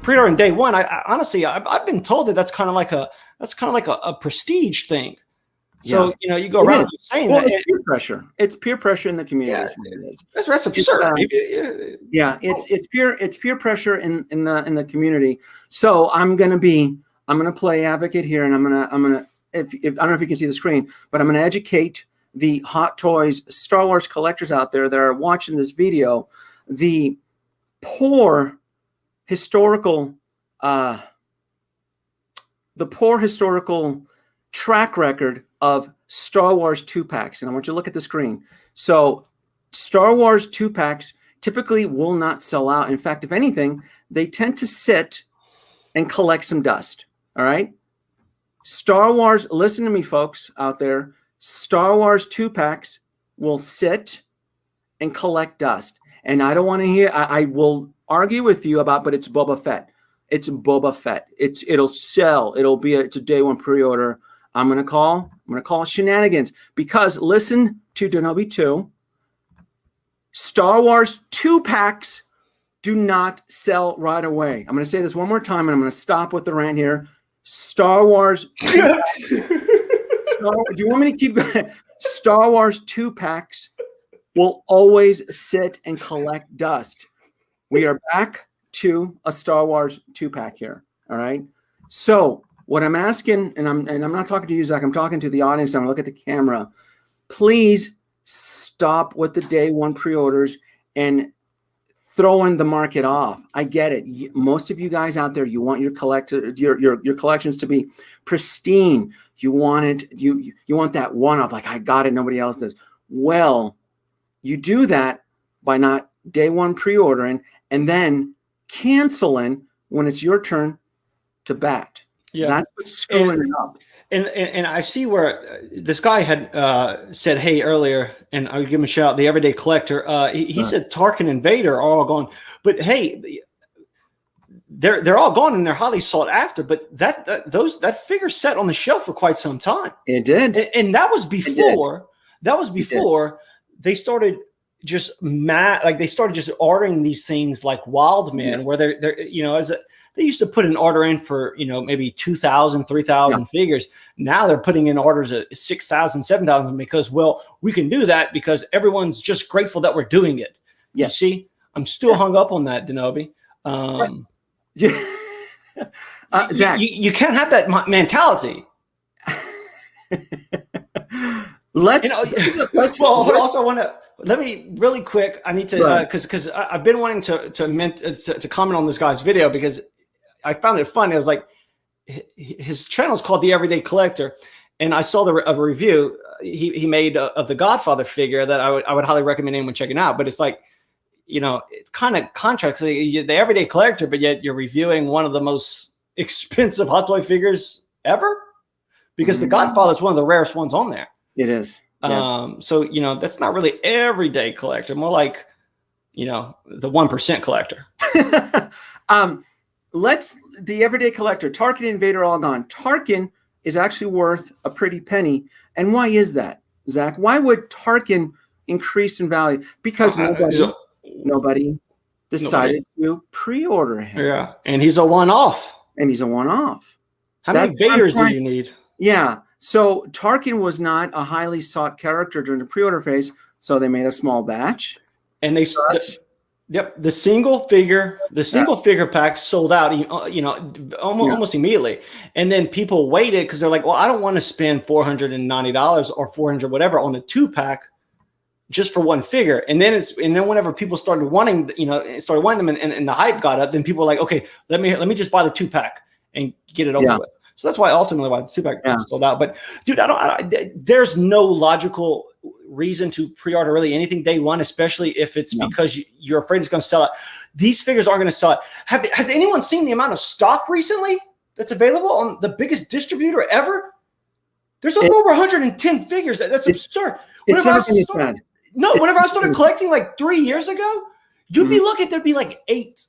pre-ordering day one. I honestly, I've been told that's kind of like a prestige thing. So you go around saying that it's peer pressure. It's peer pressure in the community. That's absurd. It's peer pressure in the community. So I'm gonna play advocate here, and I'm gonna if I don't know if you can see the screen, but I'm gonna educate the Hot Toys Star Wars collectors out there that are watching this video. The poor historical track record of Star Wars 2-packs. And I want you to look at the screen. So Star Wars 2-packs typically will not sell out. In fact, if anything, they tend to sit and collect some dust. All right. Star Wars, listen to me, folks out there. Star Wars 2-packs will sit and collect dust. And I don't want to hear, I will argue with you about, but it's Boba Fett. It's Boba Fett. It'll sell. It's a day one pre-order. I'm gonna call shenanigans, because listen to Denobi 2. Star Wars 2-packs do not sell right away. I'm gonna say this one more time, and I'm gonna stop with the rant here. Star Wars 2-packs. Do you want me to keep going? Star Wars 2-packs will always sit and collect dust. We are back to a Star Wars 2-pack here. All right. So what I'm asking, and I'm not talking to you, Zach, I'm talking to the audience. I'm gonna look at the camera. Please stop with the day one pre-orders and throwing the market off. I get it. Most of you guys out there, you want your collections to be pristine. You want it. You want that one off, like I got it, nobody else does. Well, you do that by not day one pre-ordering and then canceling when it's your turn to bat. Yeah, that's what's screwing it up. And I see where this guy had said, hey, earlier, and I would give him a shout out, the Everyday Collector. He said Tarkin and Vader are all gone. But hey, they're all gone and they're highly sought after. But that figure sat on the shelf for quite some time. It did. And that was before they started just they started just ordering these things like wild men, where they're they used to put an order in for, maybe 2,000, 3,000 figures. Now they're putting in orders at 6,000, 7,000 because, well, we can do that because everyone's just grateful that we're doing it. Yes. You see, I'm still hung up on that, Denobi. Zach, you can't have that mentality. Let me really quick. I need to because I've been wanting to comment on this guy's video because I found it funny. I was like, his channel is called The Everyday Collector, and I saw a review he made of the Godfather figure that I would highly recommend anyone checking out. But it's like, it's kind of contracts. The Everyday Collector, but yet you're reviewing one of the most expensive Hot Toy figures ever, because the Godfather is one of the rarest ones on there. It is. Yes. So, that's not really everyday collector, more like, the 1% collector. The Everyday Collector, Tarkin and Vader all gone. Tarkin is actually worth a pretty penny. And why is that, Zach? Why would Tarkin increase in value? Because nobody decided to pre-order him. Yeah. And he's a one-off. How many Vaders do you need? Yeah. So Tarkin was not a highly sought character during the pre-order phase, so they made a small batch. And the single figure pack sold out, almost immediately. And then people waited because they're like, well, I don't want to spend $490 or $400 whatever on a 2-pack just for one figure. And then whenever people started wanting, them and the hype got up, then people were like, okay, let me just buy the 2-pack and get it over with. So that's why ultimately why the 2-pack sold out. But dude, there's no logical reason to pre-order really anything day one, especially if it's because you're afraid it's going to sell out. These figures aren't going to sell out. Has anyone seen the amount of stock recently that's available on the biggest distributor ever? There's over 110 figures. That's absurd. Whenever I started collecting like 3 years ago, you'd be looking, there'd be like 8.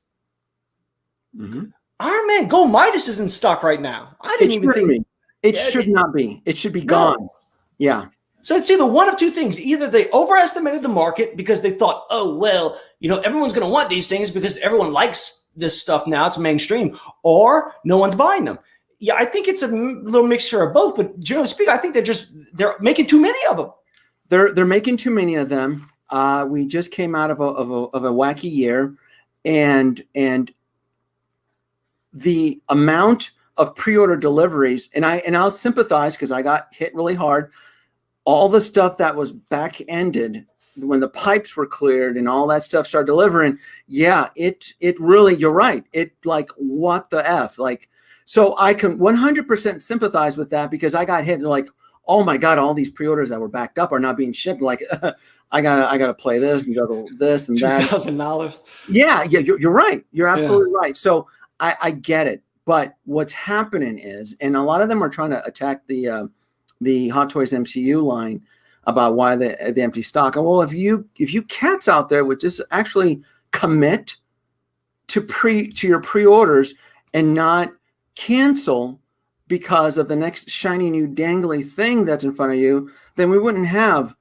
Mm-hmm. Iron Man Gold Midas is in stock right now. I didn't even think it should not be. It should be gone. Yeah. So it's either one of two things. Either they overestimated the market because they thought, oh, well, everyone's going to want these things because everyone likes this stuff now. It's mainstream, or no one's buying them. Yeah, I think it's a little mixture of both. But generally speaking, I think they're making too many of them. They're making too many of them. We just came out of a wacky year, and the amount of pre-order deliveries, and I'll sympathize because I got hit really hard. All the stuff that was back-ended when the pipes were cleared and all that stuff started delivering. Yeah, it really, you're right. It like, what the F? Like, so I can 100% sympathize with that because I got hit and like, oh my God, all these pre-orders that were backed up are not being shipped. Like, I gotta play this and go to this and that. $2,000. Yeah, you're right. You're absolutely right. So I get it. But what's happening is, and a lot of them are trying to attack the Hot Toys MCU line about why the empty stock. Well, if you cats out there would just actually commit to your pre-orders and not cancel because of the next shiny new dangly thing that's in front of you, then we wouldn't have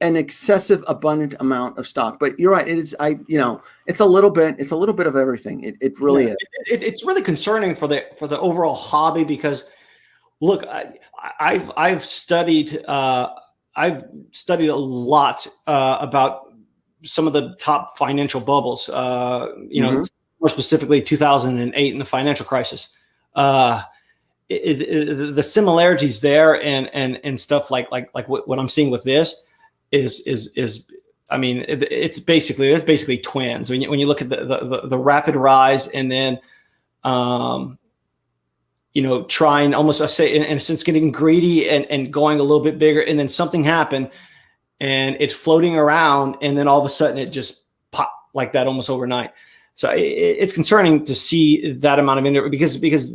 an excessive abundant amount of stock. But you're right. It is, it's a little bit of everything. It really is. It's really concerning for the overall hobby because look, I've studied a lot about some of the top financial bubbles, more specifically 2008 and the financial crisis. The similarities there and stuff like what I'm seeing with this is I mean, it's basically twins when you look at the rapid rise and then trying almost, I say in a sense, getting greedy and going a little bit bigger, and then something happened and it's floating around and then all of a sudden it just popped like that almost overnight. So it's concerning to see that amount of because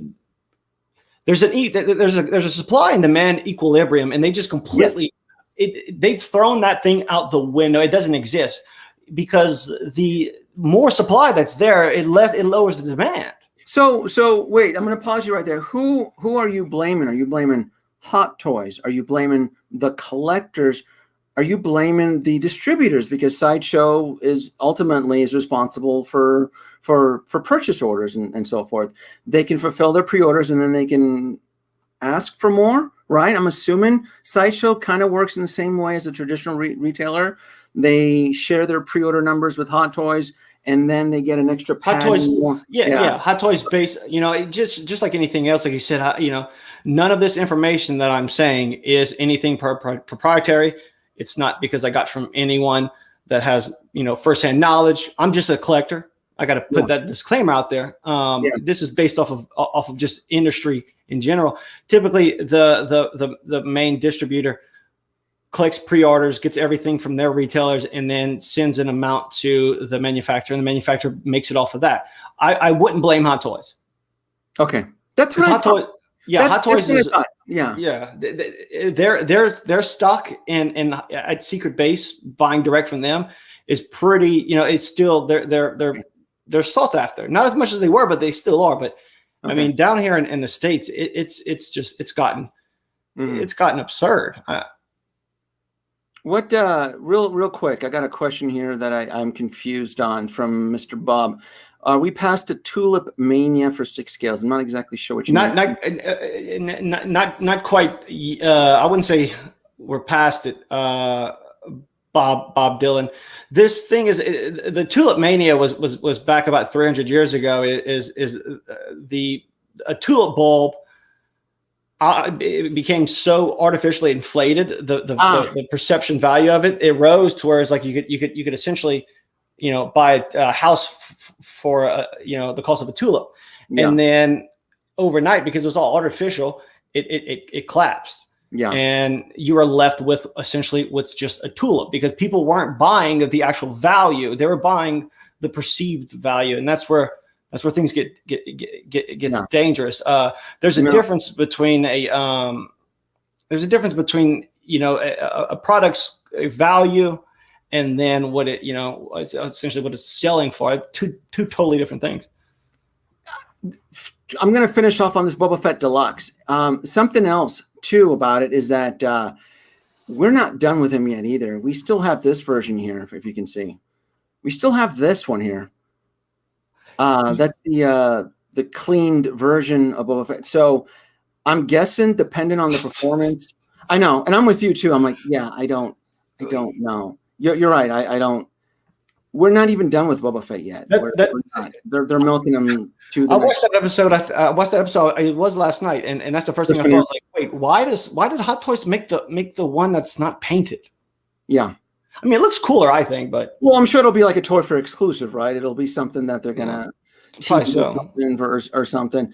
there's a supply and demand equilibrium, and they just completely they've thrown that thing out the window. It doesn't exist because the more supply that's there, it lowers the demand. So wait, I'm going to pause you right there. Who are you blaming? Are you blaming Hot Toys? Are you blaming the collectors? Are you blaming the distributors? Because Sideshow is ultimately responsible for purchase orders and so forth. They can fulfill their pre-orders and then they can ask for more, right? I'm assuming Sideshow kind of works in the same way as a traditional retailer. They share their pre-order numbers with Hot Toys, and then they get an extra pad. Hot Toys, Hot Toys based, just like anything else, like you said, none of this information that I'm saying is anything proprietary. It's not because I got from anyone that has, firsthand knowledge. I'm just a collector. I got to put that disclaimer out there. This is based off of just industry in general. Typically, the main distributor collects pre-orders, gets everything from their retailers, and then sends an amount to the manufacturer, and the manufacturer makes it off of that. I wouldn't blame Hot Toys. Okay, that's what Hot Toys. Yeah, Hot Toys is. Yeah. Their stock and at Secret Base, buying direct from them is pretty. It's still they're sought after. Not as much as they were, but they still are. But I mean, down here in the States, it's gotten absurd. What real quick? I got a question here that I'm confused on from Mr. Bob. We passed a tulip mania for 6 scales. I'm not exactly sure what you mean. Not quite. I wouldn't say we're past it. Bob Dylan. This thing is the tulip mania was back about 300 years ago. A tulip bulb. It became so artificially inflated. The perception value of it rose to where it's like you could essentially, buy a house for the cost of a tulip, and then overnight, because it was all artificial, it collapsed. Yeah, and you were left with essentially what's just a tulip, because people weren't buying the actual value; they were buying the perceived value, and that's where things get dangerous. There's a difference between a product's value and then what it essentially what it's selling for. Two totally different things. I'm going to finish off on this Boba Fett Deluxe. Something else too about it is that we're not done with him yet either. We still have this version here, if you can see. We still have this one here. That's the cleaned version of Boba Fett. So I'm guessing, depending on the performance. I know, and I'm with you too. I'm like, yeah, I don't know. You're right. I don't. We're not even done with Boba Fett yet. We're not. They're milking them to the I watched that episode. I watched that episode. It was last night, and that's the first thing I thought. I was like, wait, why did Hot Toys make the one that's not painted? Yeah. I mean, it looks cooler, I think, but well, I'm sure it'll be like a Toy Fair exclusive, right? It'll be something that they're gonna probably so or something.